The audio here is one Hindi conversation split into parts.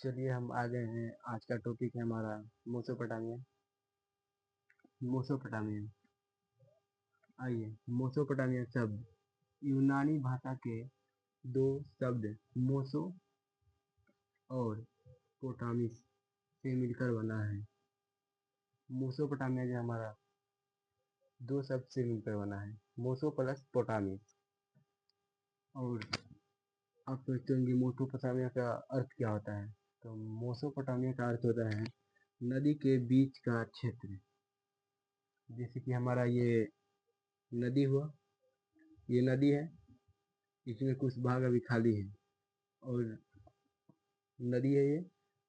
चलिए हम आ गए हैं। आज का टॉपिक है हमारा मेसोपोटामिया। मेसोपोटामिया, आइए। मेसोपोटामिया शब्द यूनानी भाषा के दो शब्द मोसो और पोटामिस से मिलकर बना है। मेसोपोटामिया जो हमारा दो शब्द से मिलकर बना है, मोसो प्लस पोटामिस। और आप सोचते होंगे मेसोपोटामिया का अर्थ क्या होता है। तो मेसोपोटामिया का अर्थ होता है नदी के बीच का क्षेत्र। जैसे कि हमारा ये नदी हुआ, ये नदी है, इसमें कुछ भाग अभी खाली है, और नदी है ये,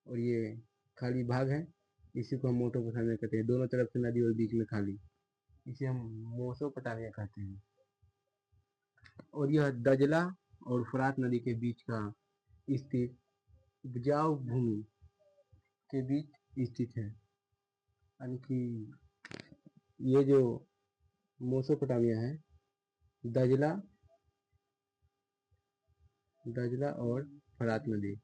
और ये खाली भाग है, इसी को हम मेसोपोटामिया कहते हैं। दोनों तरफ से नदी और बीच में खाली, इसे हम मेसोपोटामिया कहते हैं। और यह दजला और फुरात नदी के बीच का स्थित उपजाऊ भूमि के बीच स्थित है। यानी कि ये जो मेसोपोटामिया है, दजला दजला और फरात नदी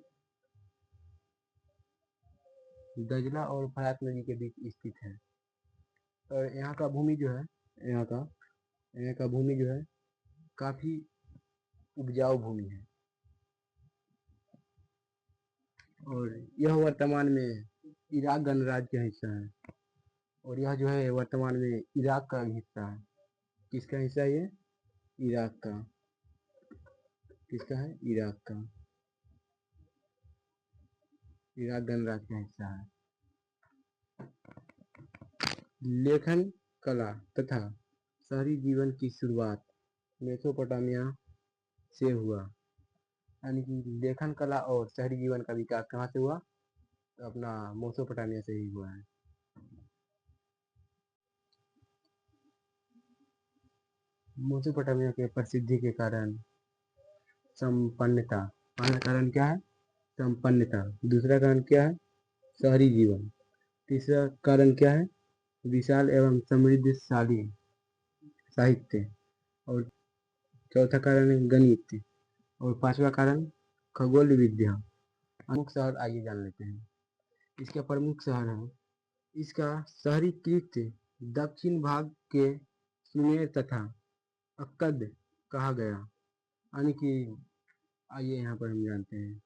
दजला और फरात नदी के बीच स्थित है। और यहाँ का भूमि जो है, यहाँ का भूमि जो है काफी उपजाऊ भूमि है। और यह वर्तमान में इराक गणराज्य का हिस्सा है। और यह जो है वर्तमान में इराक का हिस्सा है। किसका हिस्सा है ये? इराक का। किसका है? इराक का। इराक गणराज्य का हिस्सा है। लेखन कला तथा शहरी जीवन की शुरुआत मेसोपोटामिया से हुआ। यानी कि लेखन कला और शहरी जीवन का विकास कहाँ से हुआ? तो अपना मेसोपोटामिया से ही हुआ है। मेसोपोटामिया के प्रसिद्धि के कारण संपन्नता। पहला कारण क्या है? संपन्नता। दूसरा कारण क्या है? शहरी जीवन। तीसरा कारण क्या है? विशाल एवं समृद्धशाली साहित्य। और चौथा कारण है गणित। और पांचवा कारण खगोल विद्या। प्रमुख शहर आइए जान लेते हैं। इसके प्रमुख शहर है, इसका शहरी कृत दक्षिण भाग के सुमेर तथा अक्कद कहा गया। यानी कि आइए यहाँ पर हम जानते हैं।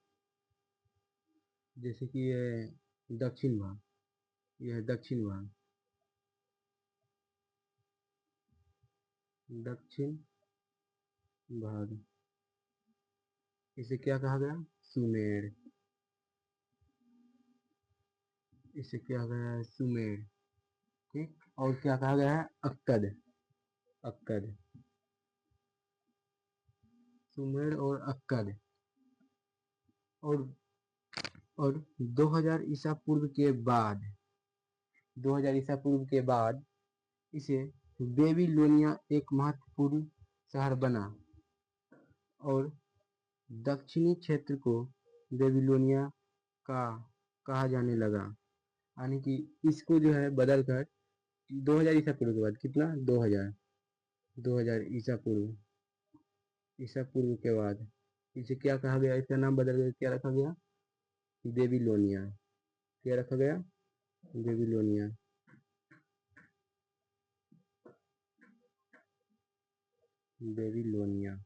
जैसे कि ये दक्षिण भाग, यह दक्षिण भाग, दक्षिण भाग, इसे क्या कहा गया? सुमेर। इसे क्या कहा गया है? सुमेर। ठीक। और क्या कहा गया है? अक्कद। अक्कद, सुमेर और अक्कद। और 2000 ईसा पूर्व के बाद 2000 ईसा पूर्व के बाद इसे बेबीलोनिया एक महत्वपूर्ण शहर बना और दक्षिणी क्षेत्र को बेबीलोनिया का कहा जाने लगा। यानी कि इसको जो है बदल कर 2000 ईसा पूर्व के बाद, कितना? 2000 ईसा पूर्व के बाद इसे क्या कहा गया? इसका नाम बदल कर क्या रखा गया? बेबीलोनिया। क्या रखा गया? बेबीलोनिया। बेबीलोनिया,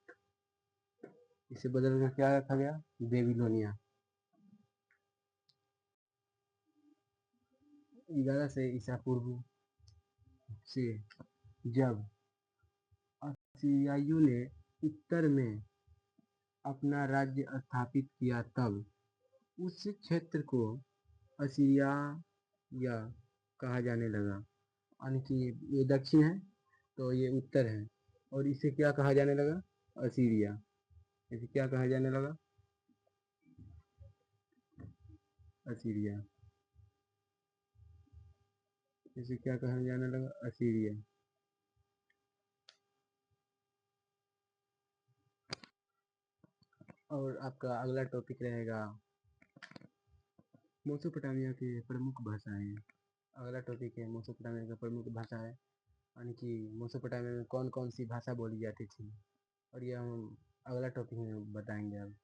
इसे बदल कर क्या रखा गया? बेबीलोनिया। 11 से ईसा पूर्व से जब असीरियाइयों ने उत्तर में अपना राज्य स्थापित किया, तब उस क्षेत्र को असीरिया या कहा जाने लगा। यानी कि ये दक्षिण है तो ये उत्तर है, और इसे क्या कहा जाने लगा? असीरिया। इसे क्या कहा जाने लगा? असीरिया। इसे क्या कहा जाने लगा? असीरिया। और आपका अगला टॉपिक रहेगा मेसोपोटामिया की प्रमुख भाषाएं। अगला टॉपिक है मेसोपोटामिया का प्रमुख भाषा है। यानी कि मेसोपोटामिया में कौन कौन सी भाषा बोली जाती थी, और ये हम अगला टॉपिक में बताएंगे अब।